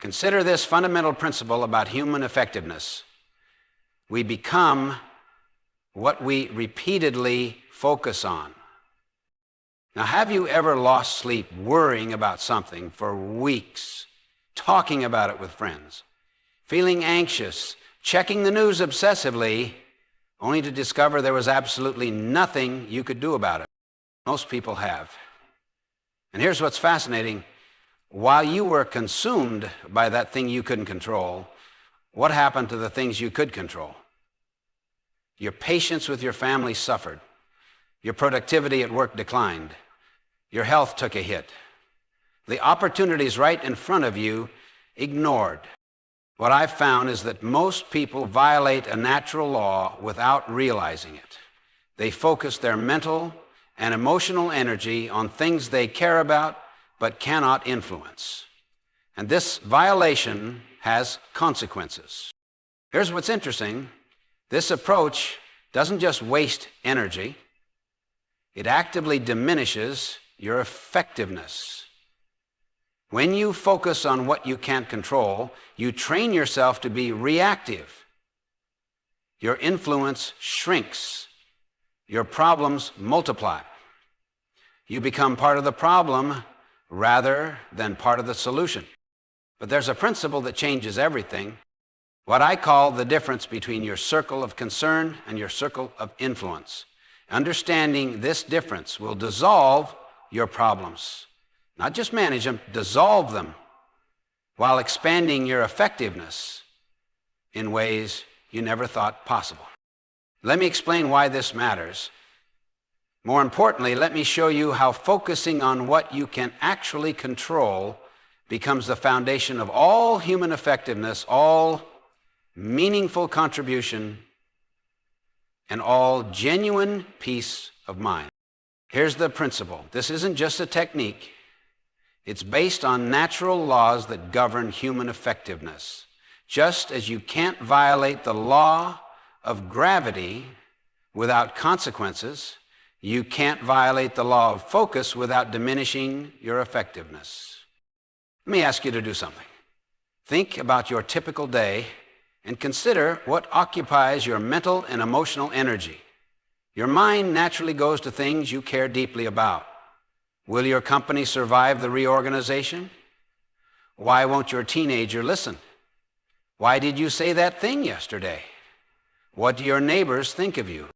Consider this fundamental principle about human effectiveness. We become what we repeatedly focus on. Now, have you ever lost sleep worrying about something for weeks, talking about it with friends, feeling anxious, checking the news obsessively, only to discover there was absolutely nothing you could do about it? Most people have. And here's what's fascinating. While you were consumed by that thing you couldn't control, what happened to the things you could control? Your patience with your family suffered. Your productivity at work declined. Your health took a hit. The opportunities right in front of you ignored. What I've found is that most people violate a natural law without realizing it. They focus their mental and emotional energy on things they care about but cannot influence. And this violation has consequences. Here's what's interesting. This approach doesn't just waste energy, it actively diminishes your effectiveness. When you focus on what you can't control, you train yourself to be reactive. Your influence shrinks. Your problems multiply. You become part of the problem rather than part of the solution. But there's a principle that changes everything, what I call the difference between your circle of concern and your circle of influence. Understanding this difference will dissolve your problems. Not just manage them, dissolve them, while expanding your effectiveness in ways you never thought possible. Let me explain why this matters. More importantly, let me show you how focusing on what you can actually control becomes the foundation of all human effectiveness, all meaningful contribution, and all genuine peace of mind. Here's the principle. This isn't just a technique. It's based on natural laws that govern human effectiveness. Just as you can't violate the law of gravity without consequences, you can't violate the law of focus without diminishing your effectiveness. Let me ask you to do something. Think about your typical day and consider what occupies your mental and emotional energy. Your mind naturally goes to things you care deeply about. Will your company survive the reorganization? Why won't your teenager listen? Why did you say that thing yesterday? What do your neighbors think of you?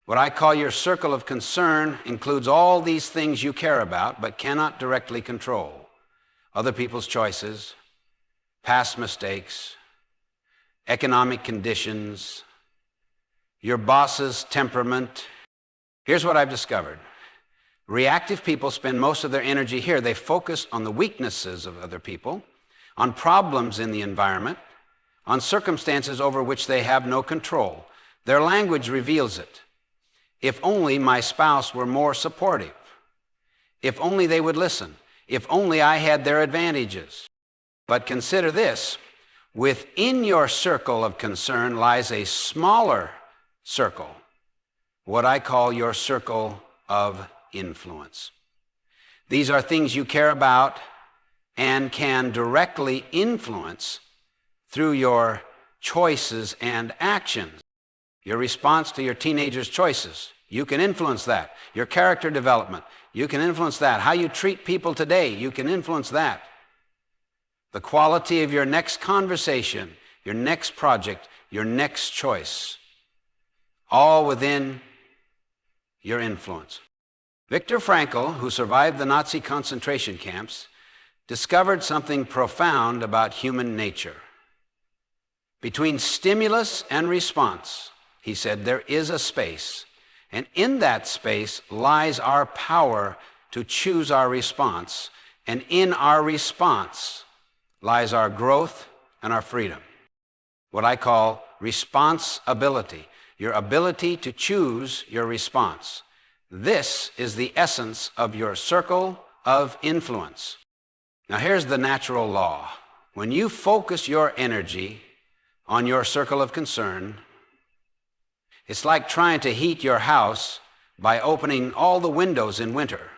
What I call your circle of concern includes all these things you care about but cannot directly control. Other people's choices, past mistakes, economic conditions, your boss's temperament. Here's what I've discovered. Reactive people spend most of their energy here. They focus on the weaknesses of other people, on problems in the environment, on circumstances over which they have no control. Their language reveals it. If only my spouse were more supportive. If only they would listen. If only I had their advantages. But consider this. Within your circle of concern lies a smaller circle, what I call your circle of influence. These are things you care about and can directly influence through your choices and actions. Your response to your teenager's choices, you can influence that. Your character development, you can influence that. How you treat people today, you can influence that. The quality of your next conversation, your next project, your next choice, all within your influence. Viktor Frankl, who survived the Nazi concentration camps, discovered something profound about human nature. Between stimulus and response, he said, there is a space, and in that space lies our power to choose our response, and in our response lies our growth and our freedom. What I call responsibility, your ability to choose your response. This is the essence of your circle of influence. Now here's the natural law. When you focus your energy on your circle of concern, it's like trying to heat your house by opening all the windows in winter.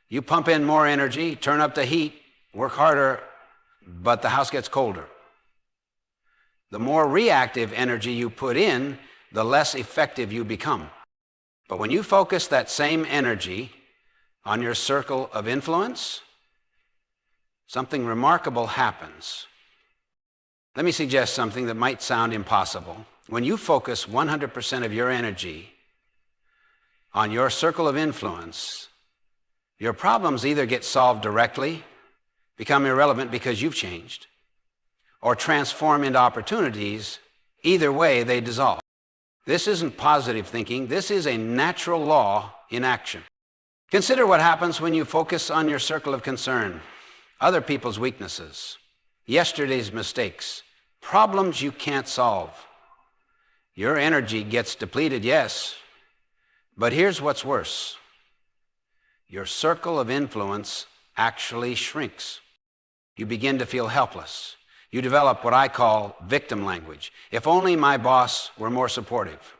You pump in more energy, turn up the heat, work harder, but the house gets colder. The more reactive energy you put in, the less effective you become. But when you focus that same energy on your circle of influence, something remarkable happens. Let me suggest something that might sound impossible. When you focus 100% of your energy on your circle of influence, your problems either get solved directly, become irrelevant because you've changed, or transform into opportunities. Either way, they dissolve. This isn't positive thinking. This is a natural law in action. Consider what happens when you focus on your circle of concern, other people's weaknesses, yesterday's mistakes, problems you can't solve. Your energy gets depleted, yes, but here's what's worse. Your circle of influence actually shrinks. You begin to feel helpless. You develop what I call victim language. If only my boss were more supportive.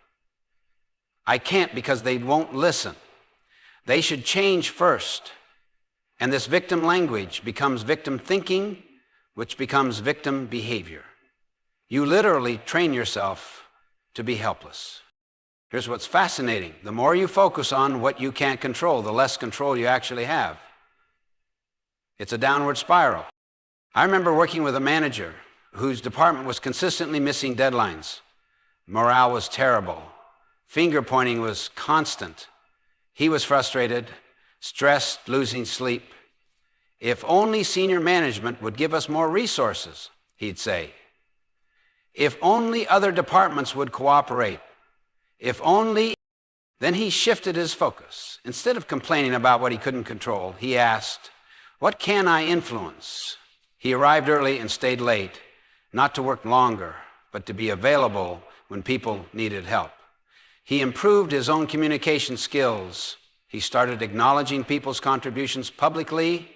I can't because they won't listen. They should change first. And this victim language becomes victim thinking, which becomes victim behavior. You literally train yourself to be helpless. Here's what's fascinating. The more you focus on what you can't control, the less control you actually have. It's a downward spiral. I remember working with a manager whose department was consistently missing deadlines. Morale was terrible. Finger pointing was constant. He was frustrated, stressed, losing sleep. If only senior management would give us more resources, he'd say. If only other departments would cooperate. If only. Then he shifted his focus. Instead of complaining about what he couldn't control, he asked, what can I influence? He arrived early and stayed late, not to work longer, but to be available when people needed help. He improved his own communication skills. He started acknowledging people's contributions publicly.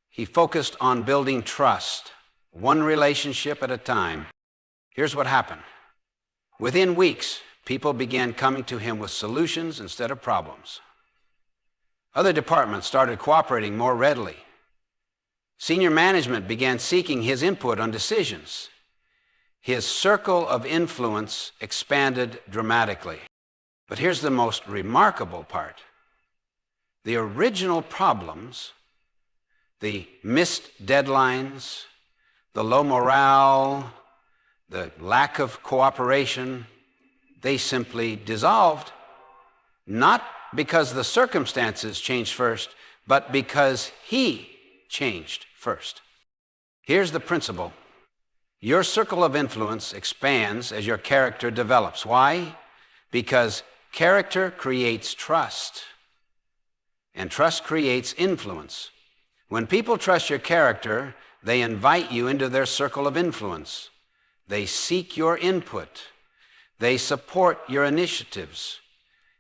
He focused on building trust, one relationship at a time. Here's what happened. Within weeks, people began coming to him with solutions instead of problems. Other departments started cooperating more readily. Senior management began seeking his input on decisions. His circle of influence expanded dramatically. But here's the most remarkable part. The original problems, the missed deadlines, the low morale, the lack of cooperation, they simply dissolved, not because the circumstances changed first, but because he changed first. Here's the principle. Your circle of influence expands as your character develops. Why? Because character creates trust, and trust creates influence. When people trust your character, they invite you into their circle of influence. They seek your input. They support your initiatives.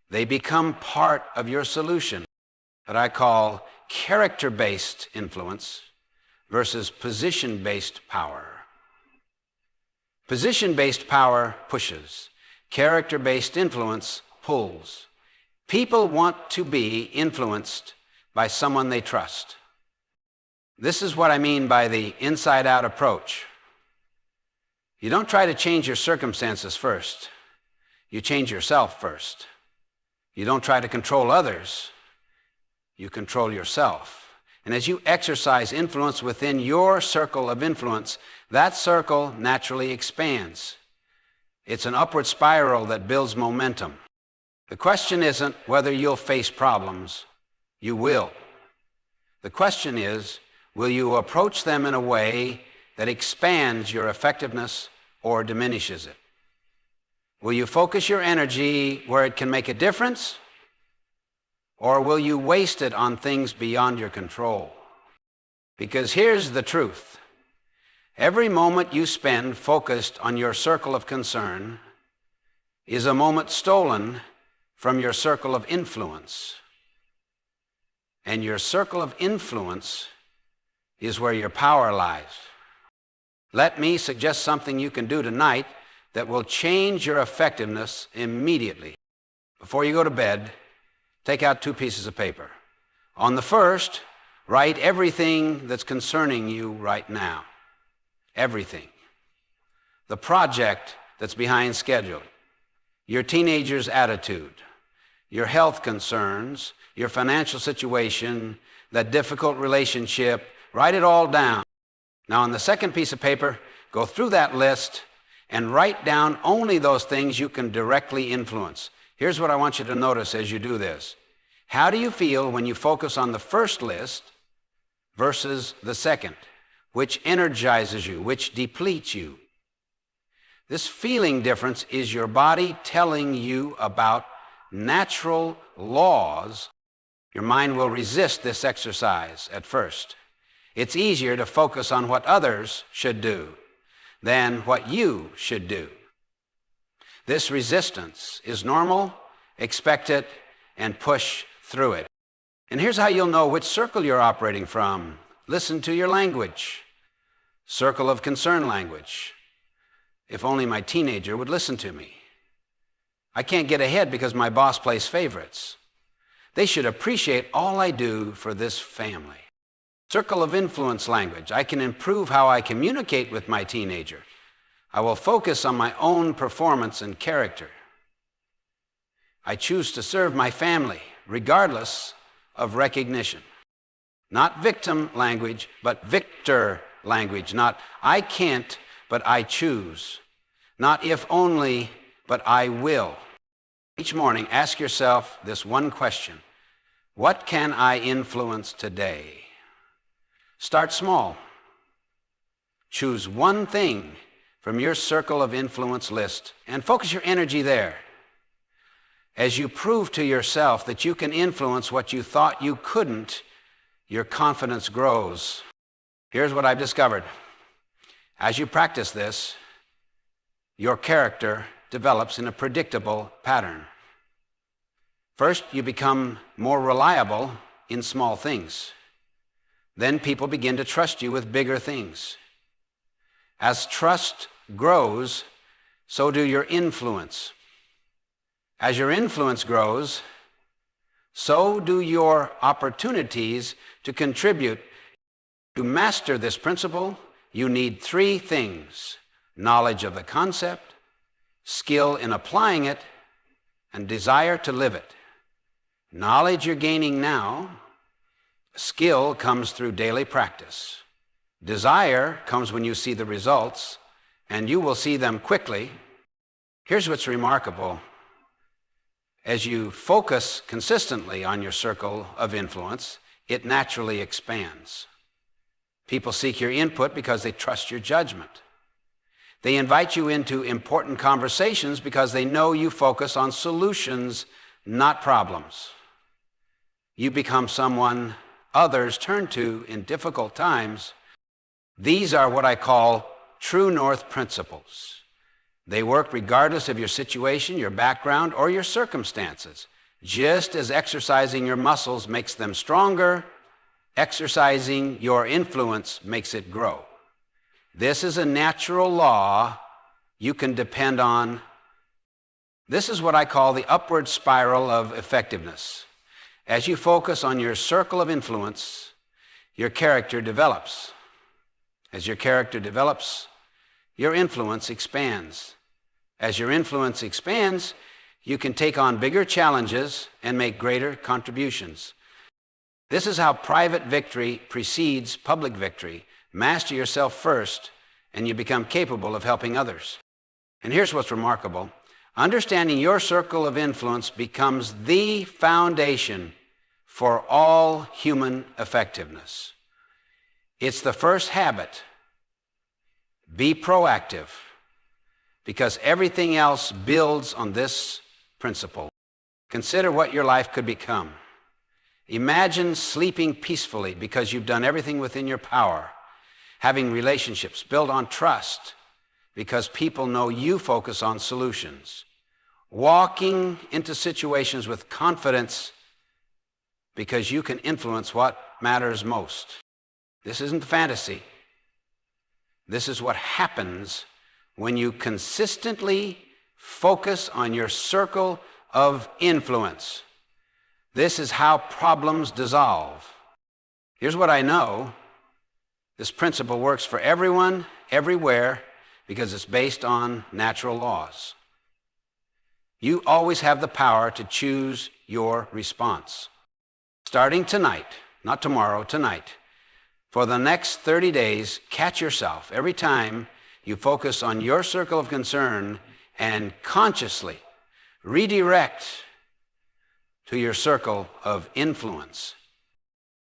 They become part of your solution, that I call character-based influence versus position-based power. Position-based power pushes. Character-based influence pulls. People want to be influenced by someone they trust. This is what I mean by the inside-out approach. You don't try to change your circumstances first. You change yourself first. You don't try to control others. You control yourself. And as you exercise influence within your circle of influence, that circle naturally expands. It's an upward spiral that builds momentum. The question isn't whether you'll face problems. You will. The question is, will you approach them in a way that expands your effectiveness or diminishes it? Will you focus your energy where it can make a difference? Or will you waste it on things beyond your control? Because here's the truth. Every moment you spend focused on your circle of concern is a moment stolen from your circle of influence. And your circle of influence is where your power lies. Let me suggest something you can do tonight that will change your effectiveness immediately. Before you go to bed, take out 2 pieces of paper. On the first, write everything that's concerning you right now. everything. The project that's behind schedule, your teenager's attitude, your health concerns, your financial situation, that difficult relationship, write it all down. Now on the second piece of paper, go through that list and write down only those things you can directly influence. Here's what I want you to notice as you do this. How do you feel when you focus on the first list versus the second? Which energizes you, which depletes you? This feeling difference is your body telling you about natural laws. Your mind will resist this exercise at first. It's easier to focus on what others should do than what you should do. This resistance is normal, expect it, and push through it. And here's how you'll know which circle you're operating from. Listen to your language. Circle of concern language. If only my teenager would listen to me. I can't get ahead because my boss plays favorites. They should appreciate all I do for this family. Circle of influence language. I can improve how I communicate with my teenager. I will focus on my own performance and character. I choose to serve my family regardless of recognition. Not victim language, but victor language. Not I can't, but I choose. Not if only, but I will. Each morning, ask yourself this one question. What can I influence today? Start small. Choose one thing from your circle of influence list and focus your energy there. As you prove to yourself that you can influence what you thought you couldn't, your confidence grows. Here's what I've discovered. As you practice this, your character develops in a predictable pattern. First, you become more reliable in small things. Then people begin to trust you with bigger things. As trust grows, so do your influence. As your influence grows, so do your opportunities to contribute. To master this principle, you need three things: knowledge of the concept, skill in applying it, and desire to live it. Knowledge you're gaining now, skill comes through daily practice. Desire comes when you see the results, and you will see them quickly. Here's what's remarkable. As you focus consistently on your circle of influence, it naturally expands. People seek your input because they trust your judgment. They invite you into important conversations because they know you focus on solutions, not problems. You become someone others turn to in difficult times. These are what I call true north principles. They work regardless of your situation, your background, or your circumstances. Just as exercising your muscles makes them stronger, exercising your influence makes it grow. This is a natural law you can depend on. This is what I call the upward spiral of effectiveness. As you focus on your circle of influence, your character develops. As your character develops, your influence expands. As your influence expands, you can take on bigger challenges and make greater contributions. This is how private victory precedes public victory. Master yourself first, and you become capable of helping others. And here's what's remarkable. Understanding your circle of influence becomes the foundation for all human effectiveness. It's the first habit. Be proactive, because everything else builds on this principle. Consider what your life could become. Imagine sleeping peacefully because you've done everything within your power. Having relationships built on trust because people know you focus on solutions. Walking into situations with confidence because you can influence what matters most. This isn't fantasy. This is what happens when you consistently focus on your circle of influence. This is how problems dissolve. Here's what I know. This principle works for everyone, everywhere, because it's based on natural laws. You always have the power to choose your response. Starting tonight, not tomorrow, tonight, for the next 30 days, catch yourself every time you focus on your circle of concern and consciously redirect to your circle of influence.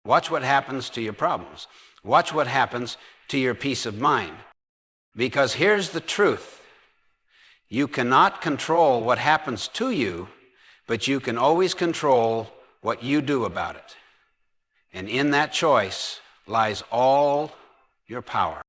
Watch what happens to your problems. Watch what happens to your peace of mind. Because here's the truth. You cannot control what happens to you, but you can always control what you do about it. And in that choice lies all your power.